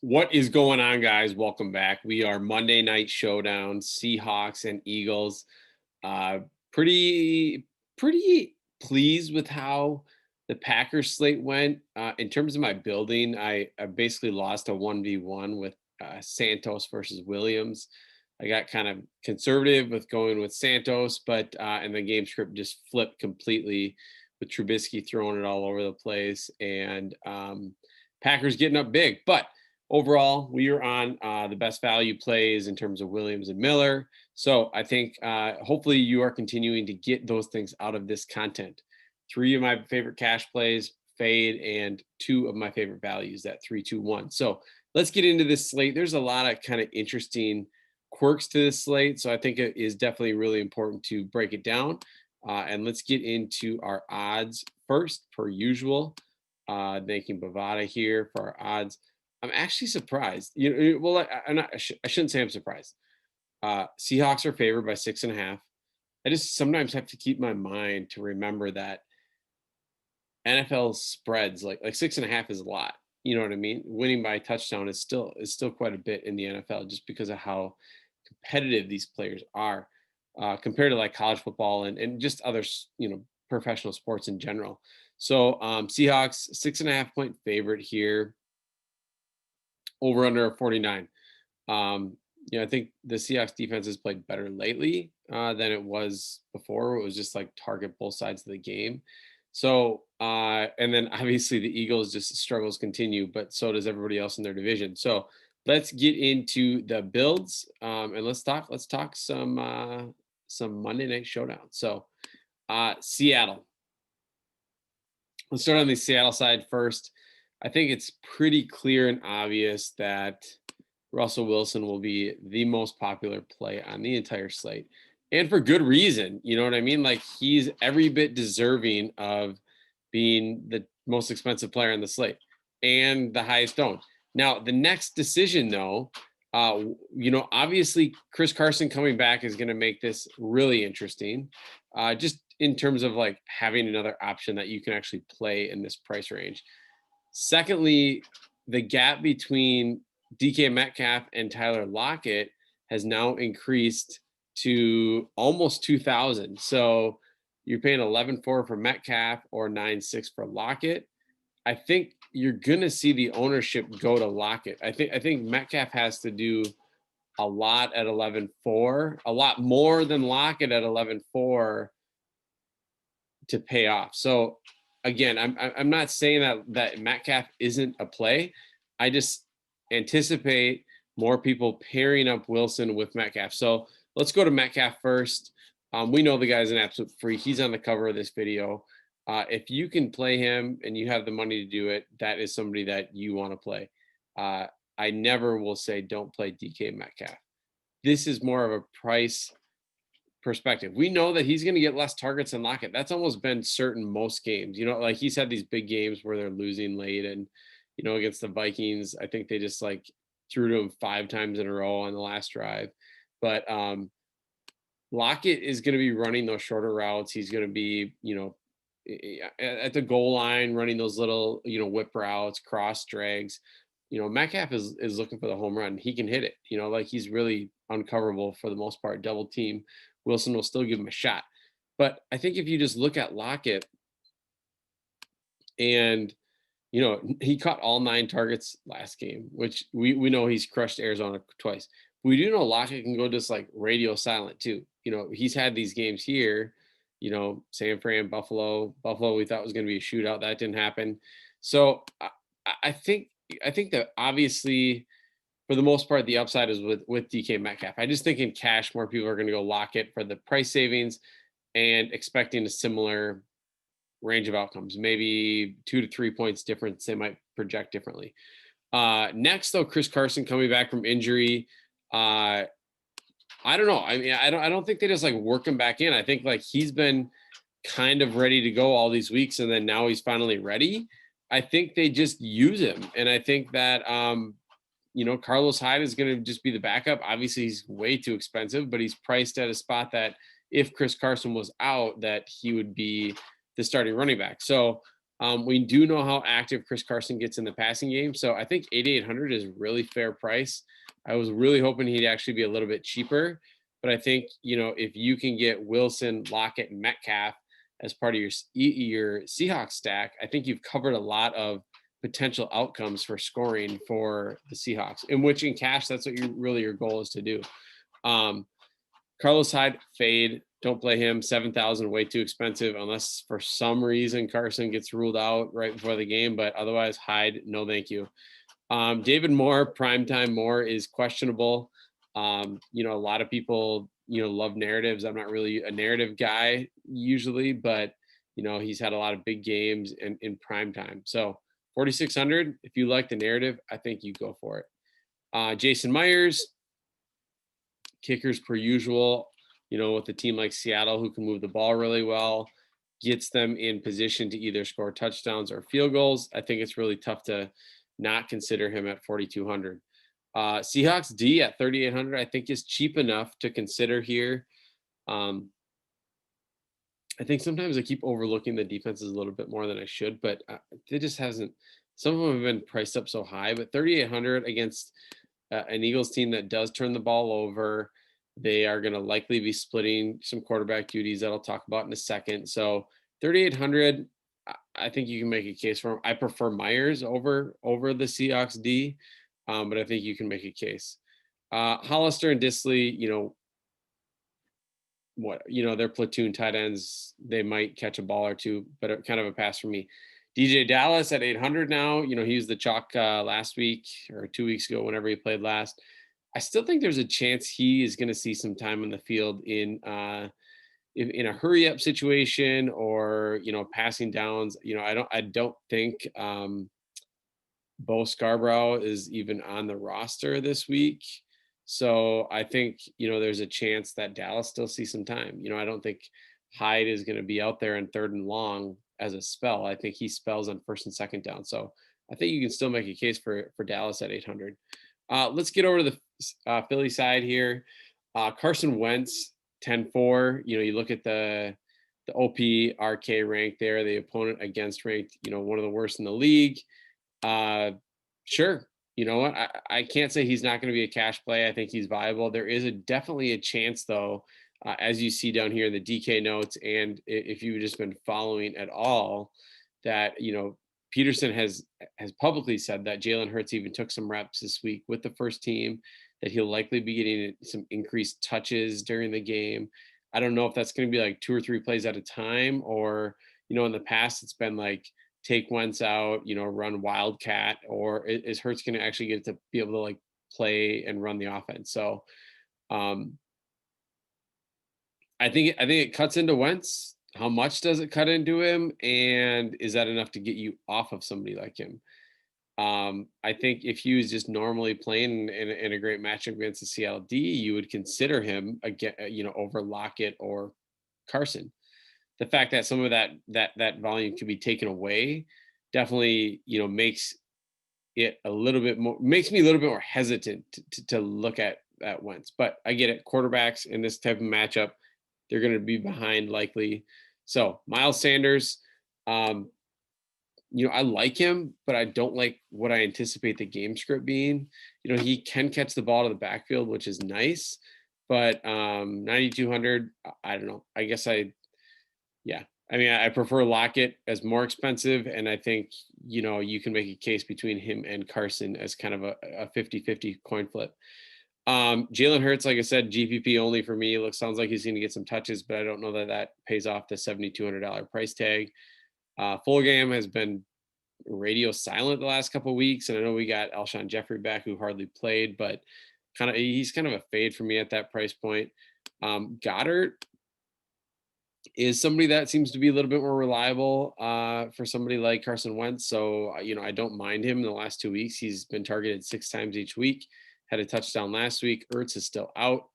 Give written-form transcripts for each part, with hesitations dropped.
What is going on, guys? Welcome back. We are Monday Night Showdown, Seahawks and Eagles. Uh, pretty, pretty pleased with how the Packers slate went. In terms of my building, I basically lost a 1v1 with Santos versus Williams. I got kind of conservative with going with Santos, but and the game script just flipped completely with Trubisky throwing it all over the place and Packers getting up big. But overall, we are on the best value plays in terms of Williams and Miller. So I think hopefully you are continuing to get those things out of this content. 3 of my favorite cash plays, fade, and 2 of my favorite values, that 3-2-1. So let's get into this slate. There's a lot of kind of interesting quirks to this slate. So I think it is definitely really important to break it down. And let's get into our odds first, per usual. Thanking Bovada here for our odds. I'm actually surprised. Well, I shouldn't say I'm surprised. Seahawks are favored by 6.5. I just sometimes have to keep my mind to remember that NFL spreads like 6.5 is a lot. You know what I mean? Winning by a touchdown is still quite a bit in the NFL just because of how competitive these players are compared to like college football and just other professional sports in general. So Seahawks 6.5 point favorite here. Over under 49. I think the Seahawks defense has played better lately than it was before. It was just like target both sides of the game. So, and then obviously the Eagles just struggles continue, but so does everybody else in their division. So let's get into the builds and let's talk some Monday Night Showdown. So Seattle. Let's start on the Seattle side first. I think it's pretty clear and obvious that Russell Wilson will be the most popular play on the entire slate, and for good reason. You know what I mean? Like, he's every bit deserving of being the most expensive player on the slate and the highest owned. Now, the next decision, though, obviously Chris Carson coming back is going to make this really interesting, just in terms of like having another option that you can actually play in this price range. Secondly, the gap between DK Metcalf and Tyler Lockett has now increased to almost 2,000. So you're paying 11.4 for Metcalf or 9.6 for Lockett. I think you're gonna see the ownership go to Lockett. I think Metcalf has to do a lot at 11.4, a lot more than Lockett at 11.4 to pay off. So again, I'm not saying that Metcalf isn't a play. I just anticipate more people pairing up Wilson with Metcalf. So let's go to Metcalf first. We know the guy's an absolute freak. He's on the cover of this video. If you can play him and you have the money to do it, that is somebody that you want to play. I never will say don't play DK Metcalf. This is more of a price perspective. We know that he's going to get less targets than Lockett. That's almost been certain most games. Like he's had these big games where they're losing late, and against the Vikings, I think they just like threw to him 5 times in a row on the last drive. But Lockett is going to be running those shorter routes. He's going to be, at the goal line running those little, whip routes, cross drags. Metcalf is looking for the home run. He can hit it. Like he's really uncoverable for the most part. Double team. Wilson will still give him a shot. But I think if you just look at Lockett and, he caught all 9 targets last game, which we know he's crushed Arizona twice. We do know Lockett can go just like radio silent too. He's had these games here, San Fran, Buffalo, we thought was going to be a shootout. That didn't happen. So I think that obviously, for the most part, the upside is with DK Metcalf. I just think in cash, more people are going to go Lockett for the price savings and expecting a similar range of outcomes, maybe 2 to 3 points difference. They might project differently. Next, though, Chris Carson coming back from injury. I don't know. I mean, I don't think they just like work him back in. I think like he's been kind of ready to go all these weeks, and then now he's finally ready. I think they just use him, and I think that Carlos Hyde is going to just be the backup. Obviously, he's way too expensive, but he's priced at a spot that if Chris Carson was out, that he would be the starting running back. So We do know how active Chris Carson gets in the passing game. So I think 8,800 is really fair price. I was really hoping he'd actually be a little bit cheaper. But I think, if you can get Wilson, Lockett, and Metcalf as part of your Seahawks stack, I think you've covered a lot of potential outcomes for scoring for the Seahawks, in which in cash, that's what your goal is to do. Carlos Hyde, fade. Don't play him. 7,000, way too expensive, unless for some reason Carson gets ruled out right before the game. But otherwise, Hyde, no thank you. David Moore, primetime Moore is questionable. A lot of people, love narratives. I'm not really a narrative guy usually, but he's had a lot of big games in primetime. So 4,600, if you like the narrative, I think you go for it. Jason Myers, kickers per usual, with a team like Seattle who can move the ball really well, gets them in position to either score touchdowns or field goals. I think it's really tough to not consider him at 4,200. Seahawks D at 3,800, I think is cheap enough to consider here. I think sometimes I keep overlooking the defenses a little bit more than I should, but it just hasn't. Some of them have been priced up so high, but 3,800 against an Eagles team that does turn the ball over. They are going to likely be splitting some quarterback duties that I'll talk about in a second. So 3,800, I think you can make a case for him. I prefer Myers over the Seahawks D, but I think you can make a case. Hollister and Disley, they're platoon tight ends. They might catch a ball or two, but kind of a pass for me. DJ Dallas at 800 now. He was the chalk last week or 2 weeks ago, whenever he played last. I still think there's a chance he is going to see some time in the field in a hurry up situation or passing downs. I don't think Bo Scarborough is even on the roster this week. So I think, there's a chance that Dallas still sees some time. I don't think Hyde is going to be out there in 3rd and long as a spell. I think he spells on 1st and 2nd down. So I think you can still make a case for Dallas at 800. Let's get over to the Philly side here. Carson Wentz, 10-4. You look at the OPRK rank there, the opponent against ranked, one of the worst in the league. Sure. You know what? I can't say he's not going to be a cash play. I think he's viable. There is definitely a chance, though, as you see down here in the DK notes, and if you've just been following at all, that Peterson has publicly said that Jalen Hurts even took some reps this week with the first team, that he'll likely be getting some increased touches during the game. I don't know if that's going to be like 2 or 3 plays at a time, or in the past it's been like take Wentz out, run wildcat, or is Hurts going to actually get to be able to like play and run the offense? So I think it cuts into Wentz. How much does it cut into him? And is that enough to get you off of somebody like him? I think if he was just normally playing in a great matchup against the Seattle D, you would consider him again, over Lockett or Carson. The fact that some of that volume can be taken away definitely, makes it a little bit more, makes me a little bit more hesitant to look at Wentz. But I get it. Quarterbacks in this type of matchup, they're going to be behind likely. So Miles Sanders, I like him, but I don't like what I anticipate the game script being. He can catch the ball to the backfield, which is nice, but 9,200, I don't know. I guess I prefer Lockett as more expensive, and I think, you can make a case between him and Carson as kind of a 50-50 coin flip. Jalen Hurts, like I said, GPP only for me. Sounds like he's going to get some touches, but I don't know that pays off the $7,200 price tag. Full game has been radio silent the last couple of weeks, and I know we got Alshon Jeffrey back, who hardly played, but he's kind of a fade for me at that price point. Goddard is somebody that seems to be a little bit more reliable for somebody like Carson Wentz. So, I don't mind him in the last 2 weeks. He's been targeted 6 times each week, had a touchdown last week. Ertz is still out.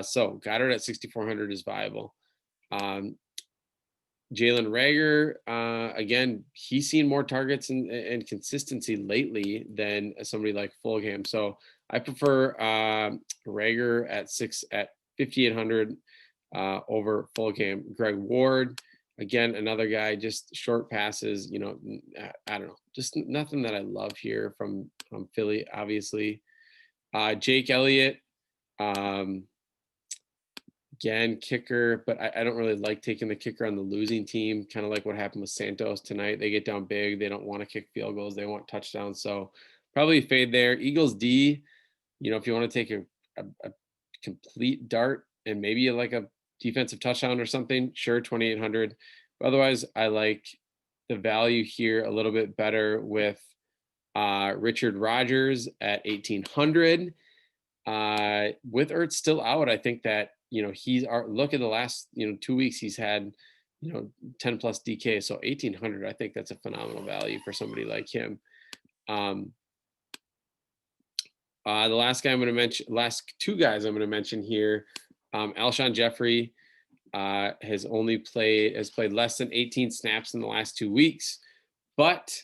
So Goddard at 6,400 is viable. Jalen Reagor, again, he's seen more targets and consistency lately than somebody like Fulgham. So I prefer Reagor at 5,800 over Fulgham. Greg Ward, Again, another guy, just short passes, I don't know, just nothing that I love here from Philly, obviously. Jake Elliott, um, again, kicker, but I don't really like taking the kicker on the losing team, kind of like what happened with Santos tonight. They get down big. They don't want to kick field goals. They want touchdowns. So probably fade there. Eagles D, if you want to take a complete dart and maybe like a defensive touchdown or something, sure, 2,800. But otherwise, I like the value here a little bit better with Richard Rodgers at 1,800. With Ertz still out, I think that look at the last 2 weeks he's had 10 plus DK, so 1,800. I think that's a phenomenal value for somebody like him. The last two guys I'm going to mention here, Alshon Jeffrey has played less than 18 snaps in the last 2 weeks, but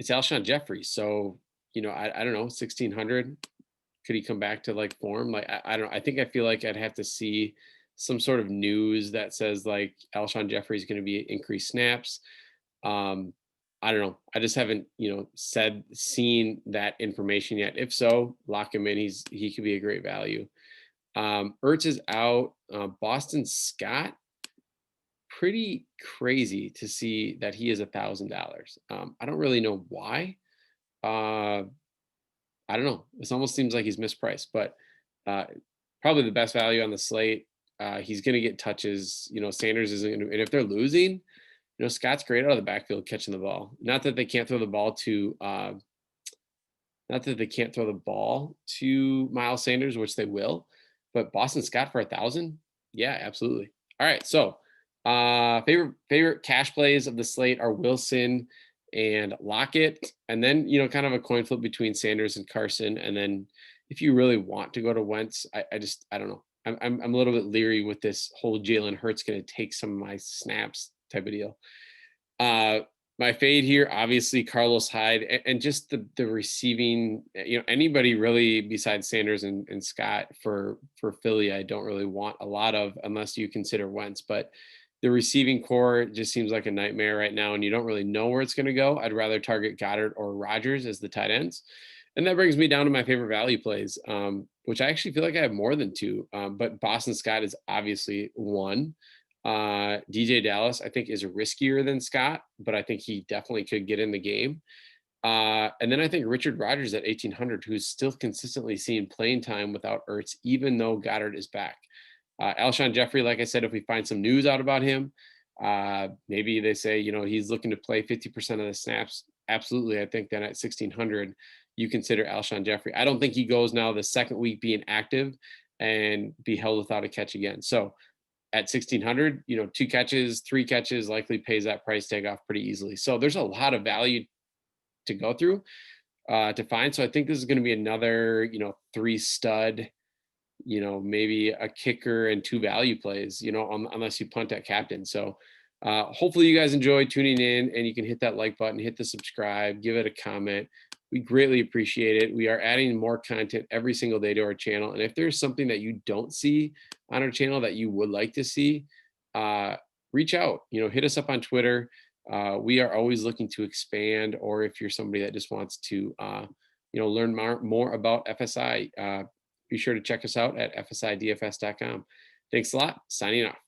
it's Alshon Jeffrey, so I don't know, 1,600. Could he come back to like form? Like I don't know. I feel like I'd have to see some sort of news that says like Alshon Jeffrey is going to be increased snaps. I don't know. I just haven't seen that information yet. If so, lock him in. He could be a great value. Ertz is out. Boston Scott, pretty crazy to see that he is $1,000. I don't really know why. I don't know. This almost seems like he's mispriced, but probably the best value on the slate. He's going to get touches. Sanders isn't going to, and if they're losing, Scott's great out of the backfield catching the ball. Not that they can't throw the ball to Miles Sanders, which they will, but Boston Scott for 1,000, yeah, absolutely. All right, so favorite cash plays of the slate are Wilson and Lockett, and then kind of a coin flip between Sanders and Carson. And then if you really want to go to Wentz, I don't know. I'm a little bit leery with this whole Jalen Hurts going to take some of my snaps type of deal. My fade here, obviously Carlos Hyde, and just the receiving. Anybody really besides Sanders and Scott for Philly, I don't really want a lot of unless you consider Wentz, but the receiving core just seems like a nightmare right now, and you don't really know where it's going to go. I'd rather target Goddard or Rodgers as the tight ends. And that brings me down to my favorite value plays, which I actually feel like I have more than two. But Boston Scott is obviously one. DJ Dallas, I think, is riskier than Scott, but I think he definitely could get in the game. And then I think Richard Rodgers at 1,800, who's still consistently seeing playing time without Ertz, even though Goddard is back. Alshon Jeffrey, like I said, if we find some news out about him, maybe they say, he's looking to play 50% of the snaps. Absolutely. I think that at 1,600, you consider Alshon Jeffrey. I don't think he goes now the second week being active and be held without a catch again. So at 1,600, 2 catches, 3 catches likely pays that price tag off pretty easily. So there's a lot of value to go through to find. So I think this is going to be another, 3 stud, maybe a kicker and 2 value plays, unless you punt at captain. So hopefully you guys enjoy tuning in, and you can hit that like button, hit the subscribe, give it a comment. We greatly appreciate it. We are adding more content every single day to our channel. And if there's something that you don't see on our channel that you would like to see, reach out, hit us up on Twitter. We are always looking to expand, or if you're somebody that just wants to, learn more about FSI, be sure to check us out at FSIDFS.com. Thanks a lot. Signing off.